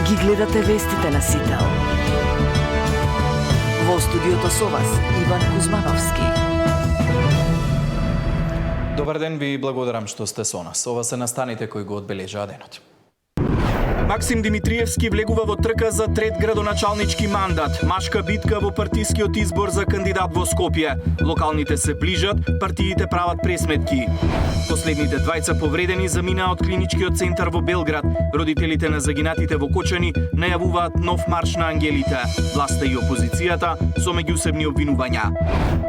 Ги гледате вестите на Сител. Во студиото со вас Иван Кузмановски. Добар ден, ви благодарам што сте со нас. Ова се настаните кои го одбележаа денот. Максим Димитриевски влегува во трка за трет градоначалнички мандат. Машка битка во партискиот избор за кандидат во Скопје. Локалните се ближат, партиите прават пресметки. Последните двајца повредени заминаа од клиничкиот центар во Белград. Родителите на загинатите во Кочани најавуваат нов марш на ангелите. Власта и опозицијата со меѓусебни обвинувања.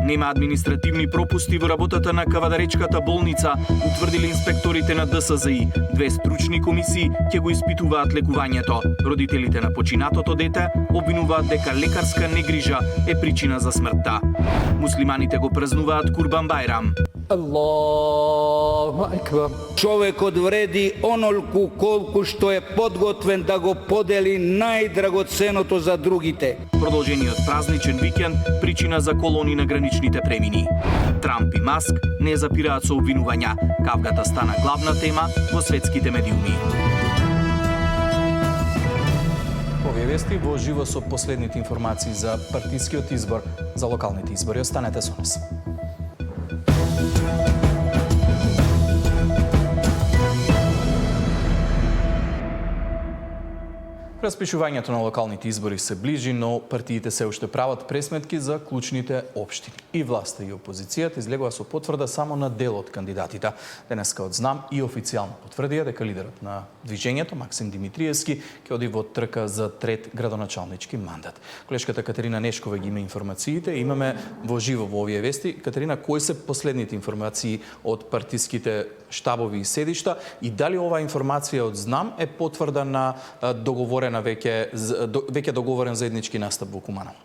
Нема административни пропусти во работата на Кавадаречката болница, утврдили инспекторите на ДСЗИ. Две стручни комисии ќе го испитуваат лекувањето. Родителите на починатото дете обвинуваат дека лекарска негрижа е причина за смртта. Муслиманите го празнуваат Курбан Бајрам. Аллаху акбар. Човекот вреди онолку колку што е подготвен да го подели најдрагоценото за другите. Продолжениот празничен викенд причина за колони на граничните премини. Трамп и Маск не запираат со обвинувања. Кавгата стана главна тема во светските медиуми. Овие вести во живо со последните информации за партискиот избор за локалните избори. Останете со нас. Распишувањето на локалните избори се ближи, но партиите се уште прават пресметки за клучните општини. И власта и опозицијата излегува со потврда само на дел од кандидатите. Денеска од ЗНАМ и официјално потврдија дека лидерот на движењето Максим Димитриевски ќе оди во трка за трет градоначалнички мандат. Колешката Катерина Нешкова ги има информациите, имаме во живо во овие вести. Катерина, кои се последните информации од партиските штабови и седишта и дали оваа информација од ЗНАМ е потврда на веќе договорен заеднички настап во Куманово?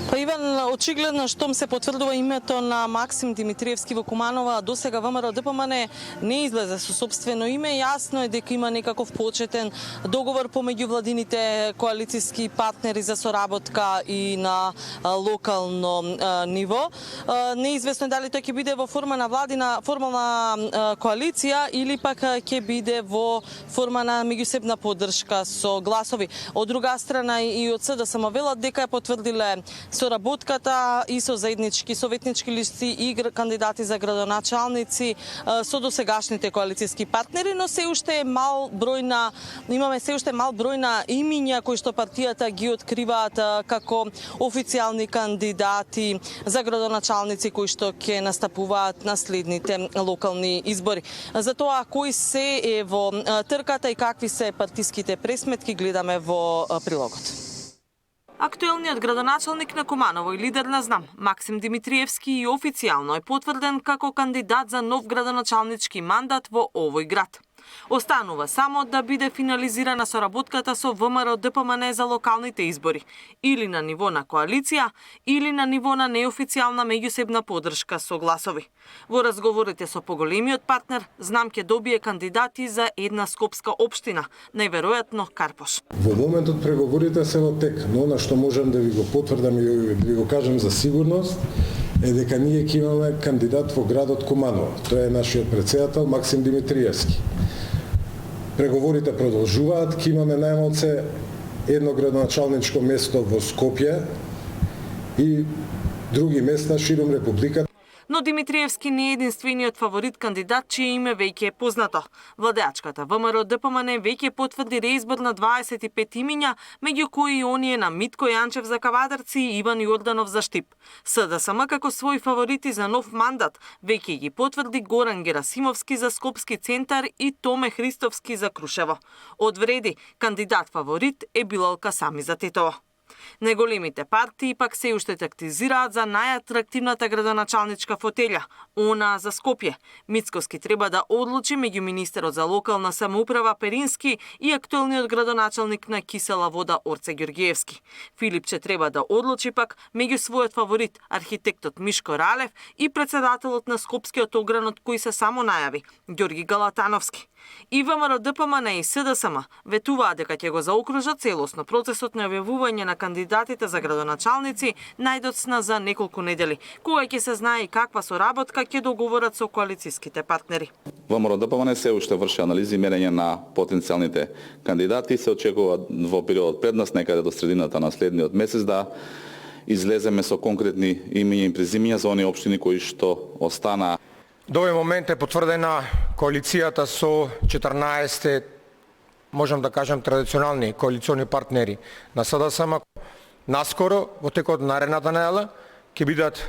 Па Иван, очигледно штом се потврдува името на Максим Димитриевски во Куманова, досега ВМРО ДПМН не излезе со сопствено име. Јасно е дека има некаков почетен договор помеѓу владините коалициски партнери за соработка и на локално ниво. Неизвестно е дали тој ќе биде во форма на владина формална коалиција или пак ќе биде во форма на меѓусебна поддршка со гласови. Од друга страна и од СДСМ велат дека ја потврдиле соработката и со заеднички советнички листи и кандидати за градоначалници со досегашните коалициски партнери, но се уште имаме се уште мал број на имиња кои што партијата ги откриваат како официјални кандидати за градоначалници кои што ќе настапуваат на следните локални избори. За тоа кои се е во трката и какви се партиските пресметки гледаме во прилогот. Актуелниот градоначалник на Куманово и лидер на ЗНАМ, Максим Димитриевски, и официјално е потврден како кандидат за нов градоначалнички мандат во овој град. Останува само да биде финализирана соработката со ВМРО ДПМН за локалните избори, или на ниво на коалиција, или на ниво на неофицијална меѓусебна поддршка со гласови. Во разговорите со поголемиот партнер, ЗНАМ ќе добие кандидати за една скопска општина, најверојатно Карпош. Во моментот преговорите се во тек, но она што можам да ви го потврдам и да ви го кажам за сигурност е дека ние ќе имаме кандидат во градот Куманово. Тој е нашиот претседател Максим Димитриевски. Преговорите продолжуваат, ќе имаме најмалце едно градоначалничко место во Скопје и други места широм републиката. Но Димитриевски не е единствениот фаворит кандидат, чие име веќе е познато. Владеачката ВМРО ДПМН веќе потврди реизбор на 25 имиња, меѓу кои и оние на Митко Јанчев за Кавадарци и Иван Јорданов за Штип. СДСМ како своји фаворити за нов мандат веќе ги потврди Горан Герасимовски за Скопски центар и Томе Христовски за Крушево. Од вреди, кандидат фаворит е Билалка Сами за Тетово. Неголемите партии пак се уште тактизираат за најатрактивната градоначалничка фотелја, она за Скопје. Мицкоски треба да одлучи меѓу министерот за локална самоуправа Перински и актуелниот градоначалник на Кисела вода Орце Ѓорѓиевски. Филипче треба да одлучи пак меѓу својот фаворит, архитектот Мишко Ралев и председателот на Скопскиот огранот кој се само најави, Ѓорги Галатановски. И ВМРО ДПМН и СДСМ ветуваат дека ќе го заокружат целосно процесот на објавување на на кандидатите за градоначалници најдоцна за неколку недели, кога ќе се знае и каква соработка ќе договорат со коалициските партнери. ВМРО ДПМН се уште врши анализи и мерење на потенцијалните кандидати. Се очекува во периодот пред нас, некаде до средината на следниот месец, да излеземе со конкретни имиња и презимиња за оние општини кои што остана. До овој момент е потврдена коалицијата со 14, можам да кажам, традиционални коалициони партнери на СДСМ. Наскоро, во текот на наредната недела, ќе бидат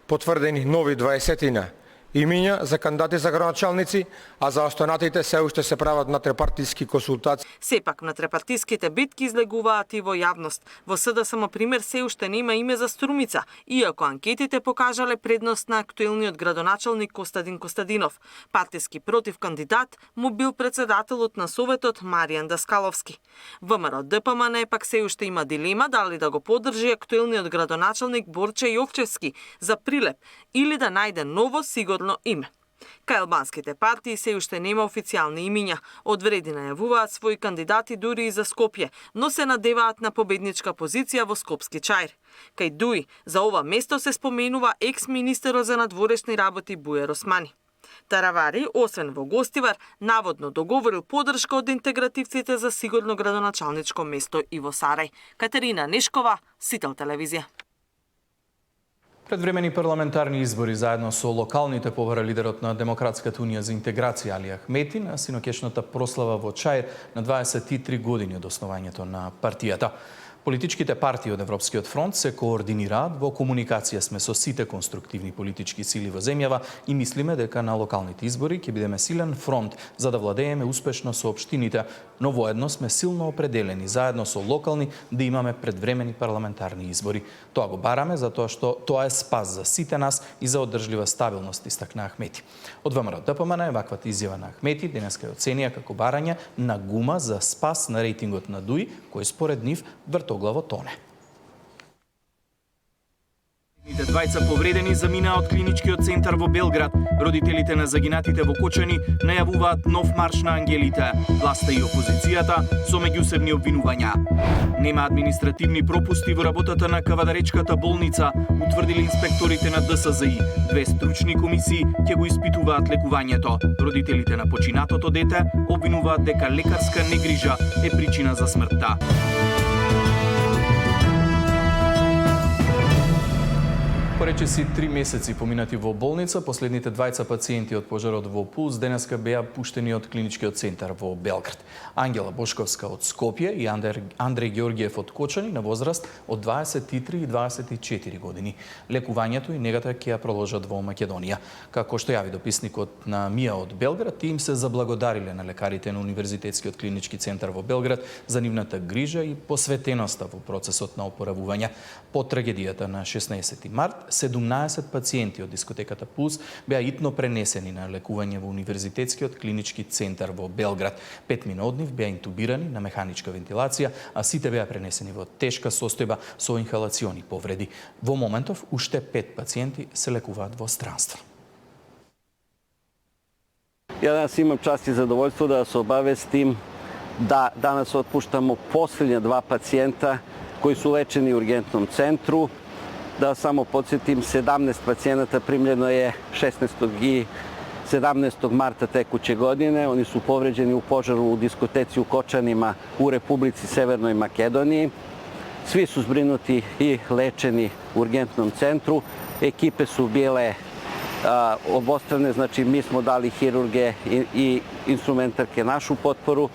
потврдени нови 20 имиња за кандидати за градоначалници, а за останатите се уште се прават на трепартиски консултации. Сепак на трепартиските битки излегуваат и во јавност. Во СДСМ пример се уште нема име за Струмица, иако анкетите покажале предност на актуелниот градоначалник Костадин Костадинов. Партиски против кандидат му бил председателот на Советот Маријан Даскаловски. ВМРО ДПМН пак се уште има дилема дали да го поддржи актуелниот градоначалник Борче Јовчевски за прилеп или да најде ново сигурно име. Кај албанските партии се уште нема официјални имиња. Од вреди најавуваат своји кандидати дури и за Скопје, но се надеваат на победничка позиција во Скопски Чаир. Кај Дуи за ова место се споменува екс-министерот за надворешни работи Бујар Османи. Таравари, освен во Гостивар, наводно договорил поддршка од интегративците за сигурно градоначалничко место и во Сарај. Катерина Нешкова, Сител телевизија. Предвремени парламентарни избори заедно со локалните побара лидерот на Демократската унија за интеграција Али Ахмети на синокешната прослава во Чаир на 23 години од основањето на партијата. Политичките партии од Европскиот фронт се координираат, во комуникација сме со сите конструктивни политички сили во земјава и мислиме дека на локалните избори ќе бидеме силен фронт за да владееме успешно со општините, но воедно сме силно определени заедно со локални да имаме предвремени парламентарни избори. Тоа го бараме затоа што тоа е спас за сите нас и за одржлива стабилност, истакна Ахмети. Од ВМРО ДПМН ваквата изјава на Ахмети денеска ја оценија како барање на гума за спас на рейтингот на Дуи, кој според нив вртоглаво тоне. Двајца повредени заминаа од клиничкиот центар во Белград. Родителите на загинатите во Кочани најавуваат нов марш на ангелите. Власта и опозицијата со меѓусебни обвинувања. Нема административни пропусти во работата на Кавадаречката болница, утврдили инспекторите на ДСЗИ. 2 стручни комисии ќе го испитуваат лекувањето. Родителите на починатото дете обвинуваат дека лекарска негрижа е причина за смртта. Поречиси 3 месеци поминати во болница, последните двајца пациенти од пожарот во Пулс денеска беа пуштени од клиничкиот центар во Белград. Ангела Бошковска од Скопје и Андреј Ѓоргиев од Кочани на возраст од 23 и 24 години. Лекувањето и негата ќе ја продолжат во Македонија. Како што јави дописникот на МИА од Белград, им се заблагодариле на лекарите на Универзитетскиот клинички центар во Белград за нивната грижа и посветеноста во процесот на опоравување. По трагедијата на 16 март, 17 пациенти од дискотеката Пулс беа итно пренесени на лекување во Универзитетскиот клинички центар во Белград. 5 од нив беа интубирани на механичка вентилација, а сите беа пренесени во тешка состојба со инхалациони повреди. Во моментов уште 5 пациенти се лекуваат во странство. Ја данас имам част и задоволство да се обавестим да данас отпуштамо последња 2 пациента кои су лечени у ургентном центру. Да само подсетим, 17 пациjenata primljeno je 16. i 17. marta tekuće godine. Oni su povređeni u požaru u diskoteci u Kočanima u Republici Severnoj Makedoniji. Svi su zbrinuti i lečeni u urgentnom centru. Ekipe su bile obostrane, znači mi smo dali hirurge i instrumentarke našu potporu,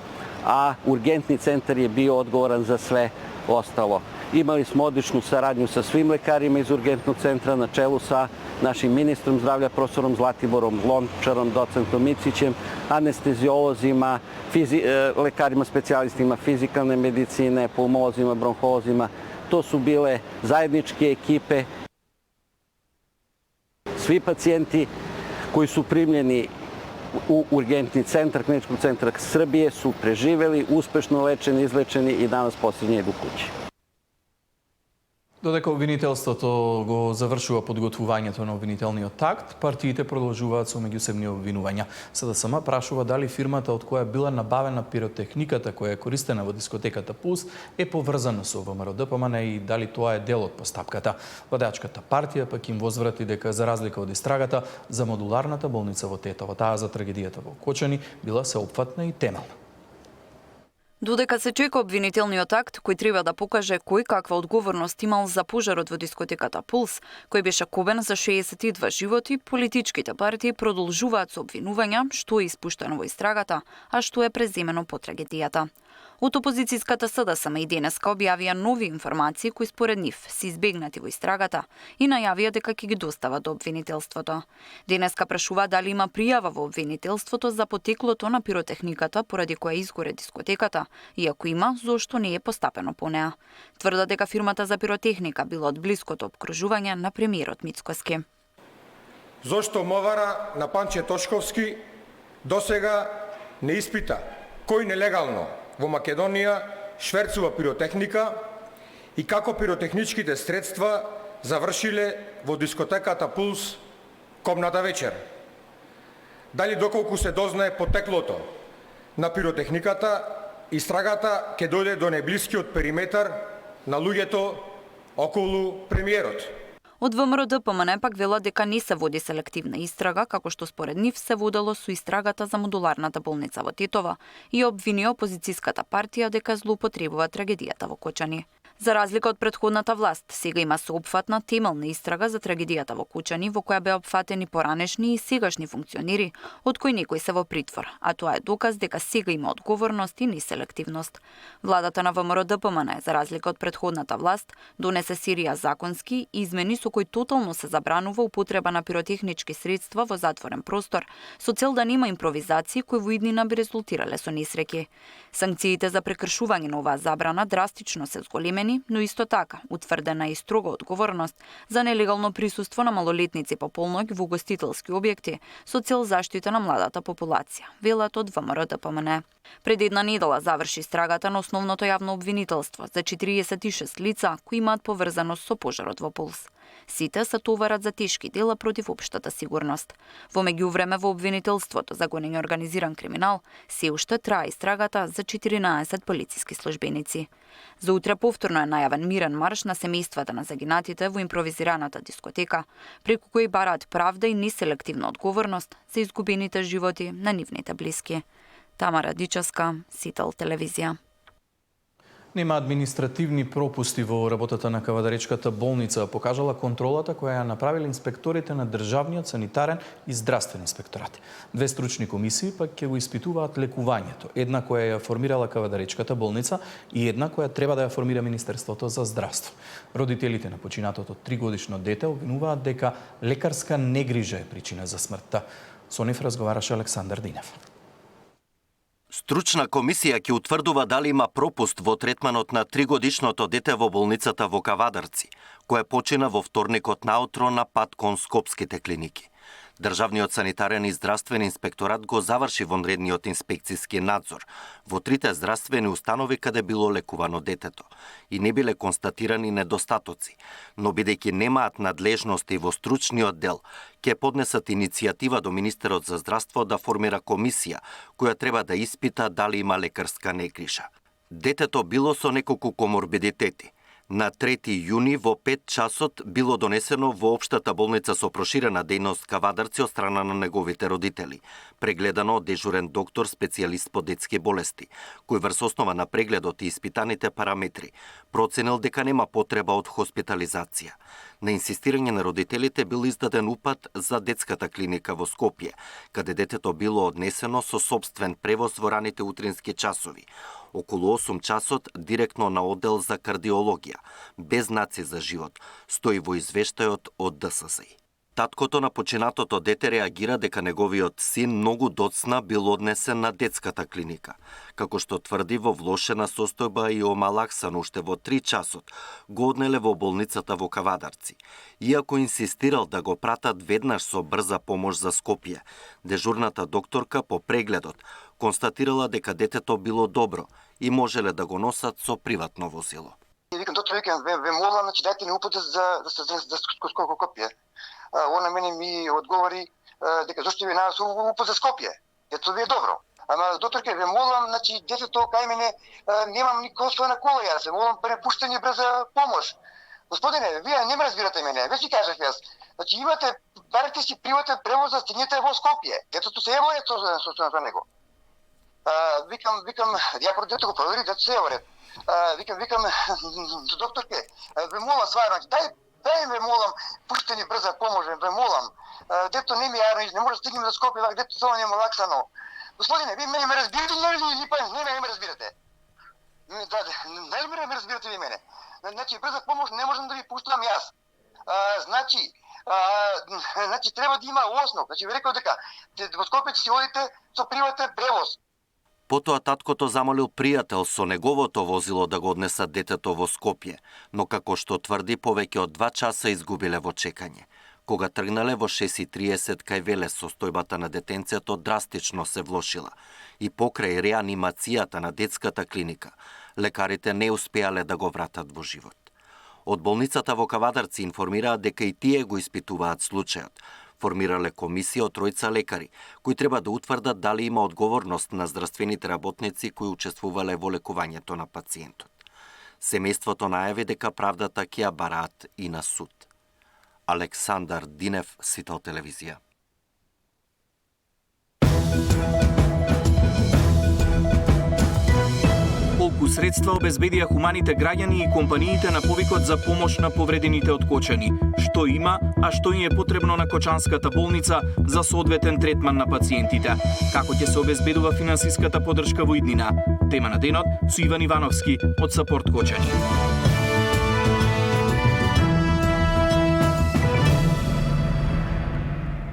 a urgentni centar je bio odgovoran za sve ostalo. Imali smo odličnu saradnju sa svim lekarima iz urgentnog centra na čelu sa našim ministrom zdravlja, profesorom Zlatiborom Lončarom, docentom Micićem, anesteziolozima, lekarima specijalistima fizikalne medicine, pulmolozima, bronholozima. To su bile zajedničke ekipe. Svi pacijenti koji su primljeni u urgentni centar, kliničkog centra Srbije su preživeli, uspešno lečeni, izlečeni i danas posljednji idu kući. Додека обвинителството го завршува подготвувањето на обвинителниот акт, партиите продолжуваат со меѓусебни обвинувања. СДСМ прашува дали фирмата од која била набавена пиротехниката која е користена во дискотеката Пулс е поврзана со ВМРО-ДПМН и дали тоа е дел од постапката. Владеачката партија пак им возврати дека за разлика од истрагата за модуларната болница во Тетово, таа за трагедијата во Кочани била сеопфатна и темелна. Додека се чека обвинителниот акт кој треба да покаже кој каква одговорност имал за пожарот во дискотеката Пулс, кој беше кобен за 62 животи, политичките партии продолжуваат со обвинувања што е испуштено во истрагата, а што е преземено по трагедијата. Од опозицијската СДСМ и денеска објавија нови информации кои според нив се избегнати во истрагата и најавија дека ќе ги достават до обвинителството. Денеска прашува дали има пријава во обвинителството за потеклото на пиротехниката поради која изгоре дискотеката, и ако има, зошто не е постапено по неа. Тврда дека фирмата за пиротехника била од блиското обкружување на премиерот Мицкоски. Зошто МВР на Панче Тошковски досега не испита кој нелегално во Македонија шверцува пиротехника и како пиротехничките средства завршиле во дискотеката Пулс кобната вечер. Дали доколку се дознае потеклото на пиротехниката, истрагата ќе дојде до најблискиот периметар на луѓето околу премиерот. Од ВМРО-ДПМН пак велат дека не се води селективна истрага, како што според нив се водело со истрагата за модуларната болница во Тетово и обвини опозицијската партија дека злоупотребува трагедијата во Кочани. За разлика од претходната власт, сега има соопфатна темелна истрага за трагедијата во Кочани, во која беа опфатени поранешни и сегашни функционери, од кои некои се во притвор, а тоа е доказ дека сега има одговорност и неселективност. Владата на ВМРО-ДПМН, за разлика од претходната власт, донесе серија законски измени со кои тотално се забранува употреба на пиротехнички средства во затворен простор, со цел да нема импровизации кои во иднина би резултирале со несреќи. Санкциите за прекршување на оваа забрана драстично се зголемени, но исто така утврдена и строга одговорност за нелегално присуство на малолетници по полноќ во угостителски објекти со цел заштита на младата популација, велат од ВМРО-ДПМН. Пред една недела заврши истрагата на основното јавно обвинителство за 46 лица кои имаат поврзаност со пожарот во Пулс. Сите се товарат за тешки дела против општата сигурност. Во меѓувреме во обвинителството за гонење организиран криминал се уште трае истрагата за 14 полициски службеници. За утре повторно е најавен мирен марш на семејствата на загинатите во импровизираната дискотека, преку кои бараат правда и неселективна одговорност за изгубените животи на нивните блиски. Тамара Дичевска, Сител телевизија. Нема административни пропусти во работата на Кавадаречката болница, покажала контролата која ја направиле инспекторите на Државниот санитарен и здравствен инспекторат. Две стручни комисии пак ќе го испитуваат лекувањето, една која ја формирала Кавадаречката болница и една која треба да ја формира Министерството за здравство. Родителите на починатото 3-годишно дете обвинуваат дека лекарска негрижа е причина за смртта. Со нив разговараше Александар Динев. Стручна комисија ќе утврдува дали има пропуст во третманот на 3-годишното дете во болницата во Кавадарци, кој почина во вторникот наутро на пат кон Скопските клиники. Државниот санитарен и здравствен инспекторат го заврши вонредниот инспекцијски надзор во трите здравствени установи каде било лекувано детето и не биле констатирани недостатоци, но бидејќи немаат надлежности во стручниот дел, ќе поднесат иницијатива до Министерот за здравство да формира комисија која треба да испита дали има лекарска негрижа. Детето било со неколку коморбидитети. На 3 јуни во 5 часот било донесено во општата болница со проширена дејност Кавадарци од страна на неговите родители, прегледано од дежурен доктор специјалист по детски болести, кој врз основа на прегледот и испитаните параметри проценил дека нема потреба од хоспитализација. На инсистирање на родителите бил издаден упат за детската клиника во Скопје, каде детето било однесено со сопствен превоз во раните утрински часови, околу 8 часот директно на оддел за кардиологија, без знаци за живот, стои во извештајот од ДСС. Таткото на починатото дете реагира дека неговиот син многу доцна бил однесен на детската клиника, како што тврди во влошена состојба и омалаксан уште во 3 часот, го однеле во болницата во Кавадарци. Иако инсистирал да го пратат веднаш со брза помош за Скопје, дежурната докторка по прегледот констатирала дека детето било добро и можеле да го носат со приватно возило. И викам, доктор, ве молам, значи дайте ми упутец за Скопје. Она мене ми одговори дека зашто ви најас упут за Скопје. Ето ви е добро. Ама докторке, ве молам, значи детето кај мене немам никој своја кола, јас се молам препуштени брза помош. Господине, вие не ме разбирате мене, веќе кажав јас. Значи имате, барете си приватен превоз за стигнете во Скопје. Детето се е во ред со него. Викам, ја пред дете го провери, дето се е во ред. Викам, докторке, ве молам сварно, дај ве молам, пуштени брза помош, ве молам. Дето не ми јарно, не може да стигнем до Скопје, дето само нема лаксано. Господине, вие мене ме разбирате или па не ме разбирате? Дали ме разбирате ви мене? Значи, брза помош не можам да ви пуштам јас. Значи, треба да има основ. Значи, ви рекол дека во Скопје ќе си одите со приватен превоз. Потоа таткото замолил пријател со неговото возило да го однесат детето во Скопје, но како што тврди, повеќе од 2 часа изгубиле во чекање. Кога тргнале во 6:30 кај Велес, состојбата на детенцето драстично се влошила и покрај реанимацијата на детската клиника, лекарите не успеале да го вратат во живот. Од болницата во Кавадарци информираат дека и тие го испитуваат случајот. Формирале комисија од 3 лекари, кои треба да утврдат дали има одговорност на здравствените работници кои учествувале во лекувањето на пациентот. Семејството најави дека правдата ќе ја бараат и на суд. Александар Динев, Сител телевизија. Колку средства обезбедија хуманите граѓани и компаниите на повикот за помош на повредените од кочани? Што има, а што им е потребно на Кочанската болница за соодветен третман на пациентите? Како ќе се обезбедува финансиската подршка во иднина? Тема на денот со Иван Ивановски од Сапорт Кочани.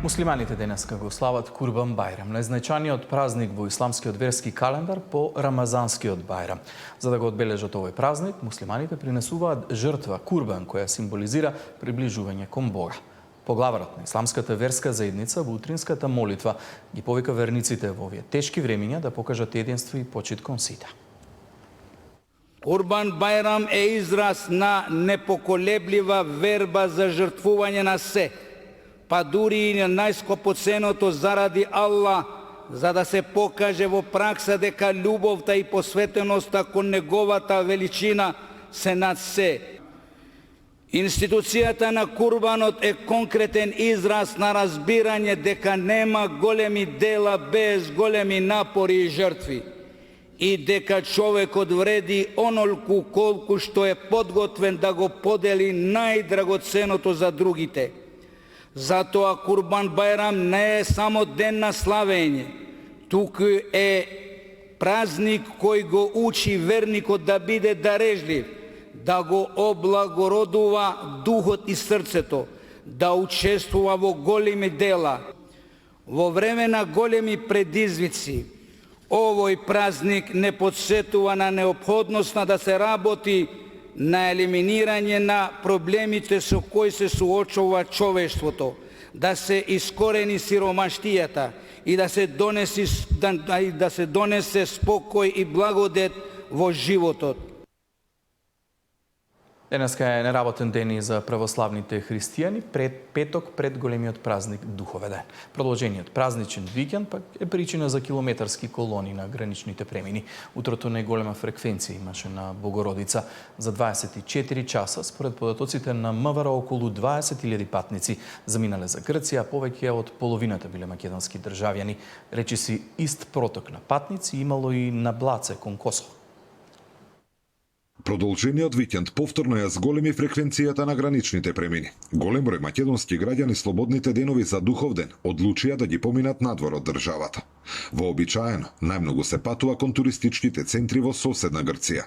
Муслиманите денеска го слават Курбан Бајрам, најзначајниот празник во исламскиот верски календар по Рамазанскиот Бајрам. За да го одбележат овој празник, муслиманите принесуваат жртва Курбан, која символизира приближување кон Бога. Поглаварот на исламската верска заедница во утринската молитва ги повика верниците во овие тешки времиња да покажат единство и почит кон сите. Курбан Бајрам е израз на непоколеблива верба за жртвување на се, па дури и на најскопоценото заради Аллах, за да се покаже во пракса дека љубовта и посветеноста кон неговата величина се над се. Институцијата на Курбанот е конкретен израз на разбирање дека нема големи дела без големи напори и жртви и дека човекот вреди онолку колку што е подготвен да го подели најдрагоценото за другите. Затоа Курбан Бајрам не е само ден на славење, туку е празник кој го учи верникот да биде дарежлив, да го облагородува духот и срцето, да учествува во големи дела. Во време на големи предизвици, овој празник не подсетува на неопходноста да се работи на елиминирање на проблемите со кои се суочува човештвото, да се искорени сиромаштијата и да се донесе спокој и благодет во животот. Денеска е неработен ден и за православните христијани, петок пред големиот празник Духовен ден. Продолжениот празничен викенд пак е причина за километарски колони на граничните премини. Утрото најголема фреквенција имаше на Богородица. За 24 часа, според податоците на МВР, околу 20.000 патници заминале за Грција, а повеќе од половината биле македонски државјани. Речиси ист проток на патници имало и на Блаце кон Косово. Продолжениот викенд повторно ја зголеми фреквенцијата на граничните премини. Голем број македонски граѓани слободните денови за Духовден одлучија да ги поминат надвор од државата. Вообичаено, најмногу се патува кон туристичките центри во соседна Грција.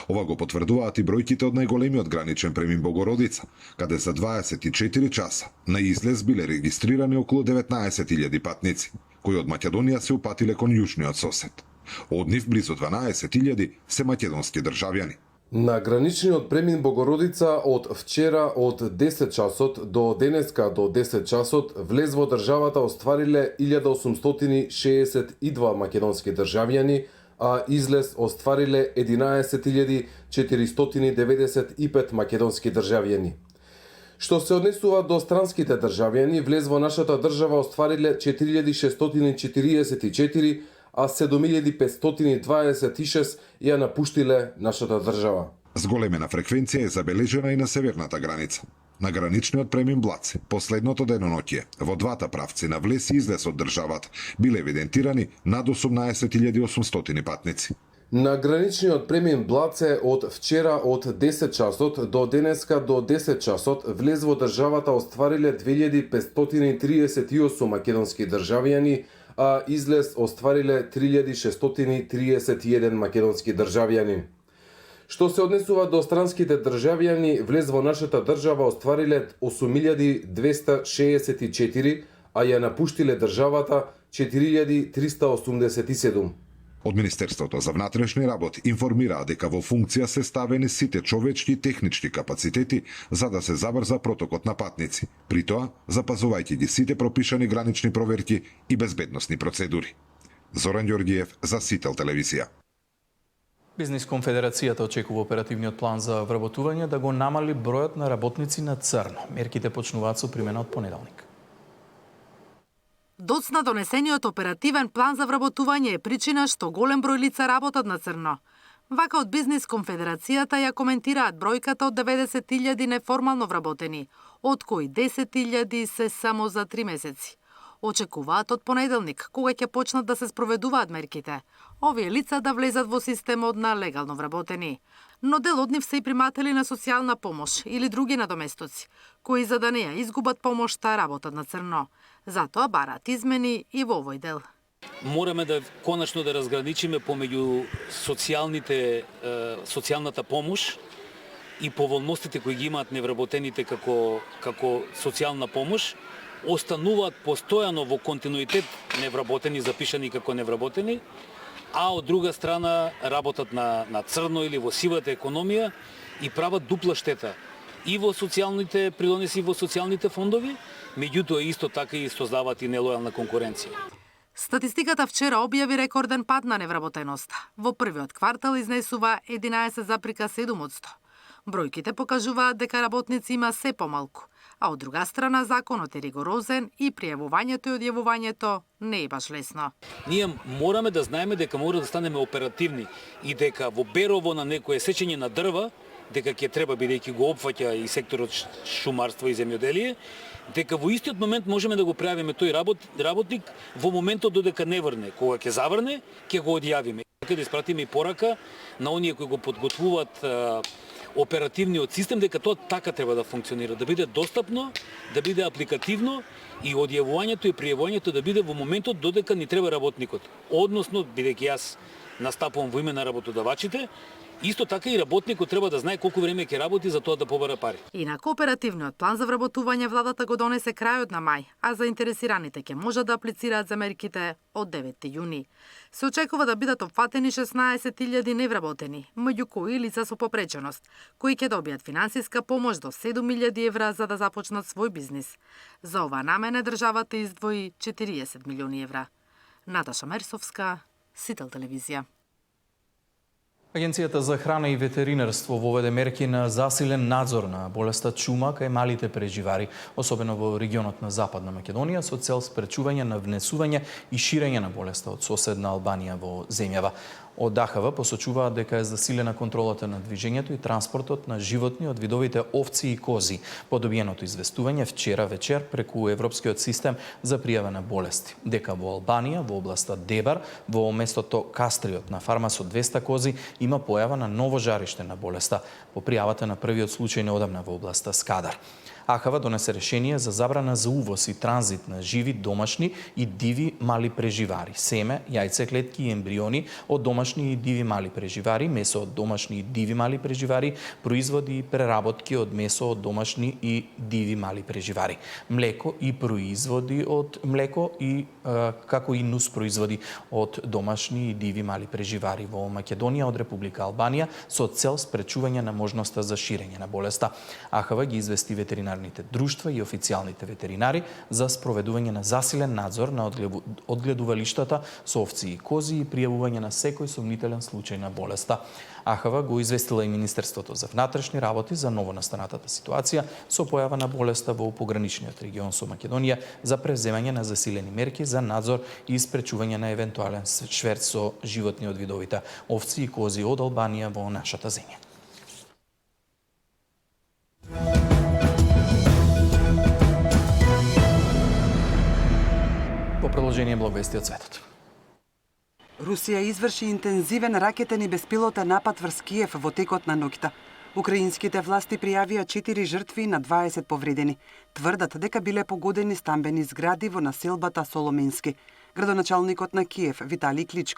Ова го потврдуваат и бројките од најголемиот граничен премин Богородица, каде за 24 часа на излез биле регистрирани околу 19.000 патници, кои од Македонија се упатиле кон јужниот сосед. Од нив близу 12.000 се македонски државјани. На граничниот премин Богородица од вчера од 10 часот до денеска до 10 часот влез во државата оствариле 1862 македонски државјани, а излез оствариле 11.495 македонски државјани. Што се однесува до странските државјани, влез во нашата држава оствариле 4.644, а 7.526 ја напуштиле нашата држава. Зголемена фреквенција е забележена и на северната граница. На граничниот премин Блац, последното деноноќие, во двата правци на влез и излез од државата, биле евидентирани над 18.800 патници. На граничниот премин Блаце од вчера од 10 часот до денеска до 10 часот влез во државата оствариле 2538 македонски државјани, а излез оствариле 3631 македонски државјани. Што се однесува до странските државјани, влез во нашата држава оствариле 8264, а ја напуштиле државата 4387. Од Министерството за внатрешни работи информираа дека во функција се ставени сите човечки и технички капацитети за да се забрза протокот на патници, при тоа запазувајќи ги сите пропишани гранични проверки и безбедносни процедури. Зоран Ѓоргиев за Сител телевизија. Бизнис конфедерацијата очекува оперативниот план за вработување да го намали бројот на работници на црно. Мерките почнуваат со примена од понеделник. Доцна донесениот оперативен план за вработување е причина што голем број лица работат на црно. Вака од Бизнис конфедерацијата ја коментираат бројката од 90.000 неформално вработени, од кои 10.000 се само за 3 месеци. Очекуваат од понеделник, кога ќе почнат да се спроведуваат мерките, овие лица да влезат во системот на легално вработени. Но дел од нив се и приматели на социјална помош или други надоместоци, кои за да не ја изгубат помошта работат на црно. Затоа бараат измени и во овој дел. Мораме да конечно да разграничиме помеѓу социјалната помош и поволностите кои ги имаат невработените како социјална помош, остануваат постојано во континуитет невработени, запишани како невработени, а од друга страна работат на црно или во сивата економија и прават дупла штета и во социјалните придонеси и во социјалните фондови, меѓутоа исто така и создаваат и нелојална конкуренција. Статистиката вчера објави рекорден пад на невработеност. Во првиот квартал изнесува 11,7%. Бројките покажуваат дека работници има се помалку, а од друга страна законот е ригорозен и пријавувањето и одјавувањето не е баш лесно. Ние мораме да знаеме дека мора да станеме оперативни и дека во Берово на некое сечење на дрва, дека ќе треба, бидејќи го опфаќа и секторот шумарство и земјоделие, дека во истиот момент можеме да го пријавиме тој работник во моментот додека не врне. Кога ќе заврне, ќе го одјавиме. Дека да испратиме и порака на оние кои го подготвуваат оперативниот систем, дека тоа така треба да функционира, да биде достапно, да биде апликативно и одјавувањето и пријавувањето да биде во моментот додека ни треба работникот. Односно, бидејќи јас настапувам во име на работодавачите, исто така и работникот треба да знае колку време ќе работи за тоа да побара пари. Инаку оперативниот план за вработување владата го донесе крајот на мај, а заинтересираните ќе можат да аплицираат за мерките од 9 јуни. Се очекува да бидат опфатени 16.000 невработени, меѓу кои лица со попреченост, кои ќе добијат финансиска помош до 7.000 евра за да започнат свој бизнис. За ова намена државата издвои 40 милиони евра. Наташа Мерсовска, Сител телевизија. Агенцијата за храна и ветеринарство воведе мерки на засилен надзор на болеста чума кај малите преживари, особено во регионот на Западна Македонија, со цел спречување на внесување и ширење на болеста од соседна Албанија во земјава. Од АХВ посочуваат дека е засилена контролата на движењето и транспортот на животни од видовите овци и кози. По добиеното известување вчера вечер преку Европскиот систем за пријава на болести, дека во Албанија, во областа Дебар, во местото Кастриот на фарма со 200 кози, има појава на ново жариште на болеста по пријавата на првиот случај неодамна во областа Скадар. АХВ донесе решение за забрана за увоз и транзит на живи, домашни и диви мали преживари, семе, јајцеклетки и ембриони од домашни и диви мали преживари, месо од домашни и диви мали преживари, производи и преработки од месо од домашни и диви мали преживари, млеко и производи од млеко и како и нус производи од домашни и диви мали преживари во Македонија од Република Албанија со цел спречување на можноста за ширење на болеста. АХВ ги извести ветеринарните аграрните друштва и официјалните ветеринари за спроведување на засилен надзор на одгледувалиштата со овци и кози и пријавување на секој сомнителен случај на болеста. АХВ го известила и Министерството за внатрешни работи за новонастанатата ситуација со појава на болеста во пограничниот регион со Македонија за превземање на засилени мерки за надзор и спречување на евентуален шверц со животни од видовите овци и кози од Албанија во нашата земја. По продолжение блог вести од светот. Русија изврши интензивен ракетен и беспилотен напад врз Киев во текот на ноќта. Украинските власти пријавија 4 жртви на 20 повредени. Тврдат дека биле погодени стамбени згради во населбата Соломенски. Градоначалникот на Киев, Виталий Кличко,